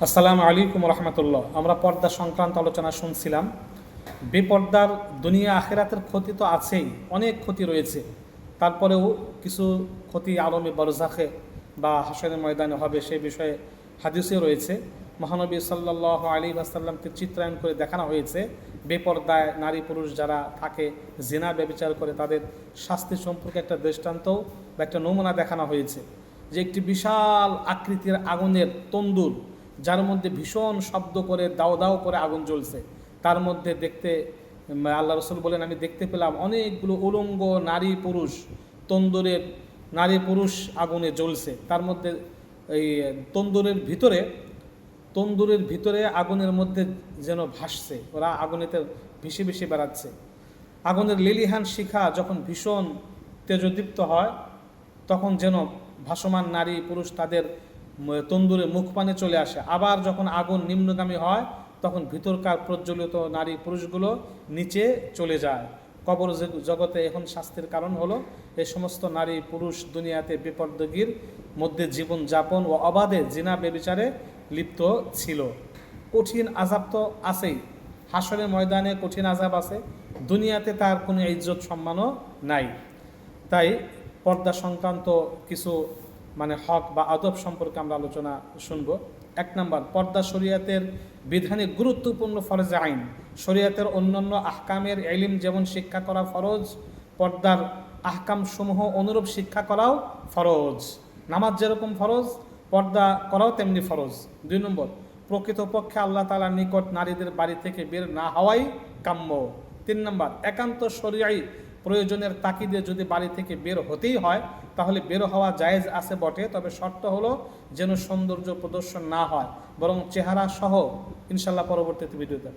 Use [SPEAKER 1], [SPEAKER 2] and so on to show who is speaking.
[SPEAKER 1] আসসালামু আলাইকুম রহমতুল্লাহ। আমরা পর্দা সংক্রান্ত আলোচনা শুনছিলাম। বেপর্দার দুনিয়া আখেরাতের ক্ষতি তো আছেই, অনেক ক্ষতি রয়েছে। তারপরেও কিছু ক্ষতি আলমে বরজাখে বা হাসরের ময়দানে হবে, সে বিষয়ে হাদিসেও রয়েছে। মহানবী সাল্লাল্লাহু আলাইহি ওয়াসাল্লামকে চিত্রায়ন করে দেখানো হয়েছে বেপর্দায় নারী পুরুষ যারা থাকে, জিনা ব্যভিচার করে, তাদের শাস্তি সম্পর্কে একটা দৃষ্টান্তও বা একটা নমুনা দেখানো হয়েছে। যে একটি বিশাল আকৃতির আগুনের তন্দুর, যার মধ্যে ভীষণ শব্দ করে দাও দাও করে আগুন জ্বলছে, তার মধ্যে দেখতে আল্লাহ রসুল বলেন, আমি দেখতে পেলাম অনেকগুলো উলঙ্গ নারী পুরুষ তন্দুরের, নারী পুরুষ আগুনে জ্বলছে। তার মধ্যে এই তন্দুরের ভিতরে আগুনের মধ্যে যেন ভাসছে, ওরা আগুনেতে ভেসে ভেসে বেড়াচ্ছে। আগুনের লেলিহান শিখা যখন ভীষণ তেজদীপ্ত হয়, তখন যেন ভাসমান নারী পুরুষ তাদের তন্দুরে মুখপানে চলে আসে। আবার যখন আগুন নিম্নগামী হয়, তখন ভিতরকার প্রজ্বলিত নারী পুরুষগুলো নিচে চলে যায়। কবর জগতে এখন শাস্তির কারণ হলো এই সমস্ত নারী পুরুষ দুনিয়াতে বেপরদগির মধ্যে জীবন যাপন ও অবাধে জিনা বেবিচারে লিপ্ত ছিল। কঠিন আযাব তো আছেই, হাসরের ময়দানে কঠিন আযাব আছে, দুনিয়াতে তার কোনো ইজ্জত সম্মানও নাই। তাই পর্দা সংক্রান্ত কিছু হক বা আদব সম্পর্কে আমরা আলোচনা শুনব। 1 নম্বর, পর্দা শরীয়তের বিধানে গুরুত্বপূর্ণ ফরজ আইন। শরীয়তের অন্যান্য আহকামের ইলম যেমন শিক্ষা করা ফরজ, পর্দার আহকাম সমূহ অনুরূপ শিক্ষা করাও ফরজ। নামাজ যেরকম ফরজ, পর্দা করাও তেমনি ফরজ। 2 নম্বর, প্রকৃতপক্ষে আল্লাহ তাআলার নিকট নারীদের বাড়ি থেকে বের না হওয়াই কাম্য। 3 নম্বর, একান্ত শরীয়ী প্রয়োজনের তাকিদে যদি বাড়ি থেকে বের হতেই হয়, তাহলে বের হওয়া জায়েজ আছে বটে, তবে শর্ত হলো যেন সৌন্দর্য প্রদর্শন না হয়, বরং চেহারা সহ। ইনশাল্লাহ পরবর্তীতে ভিডিওতে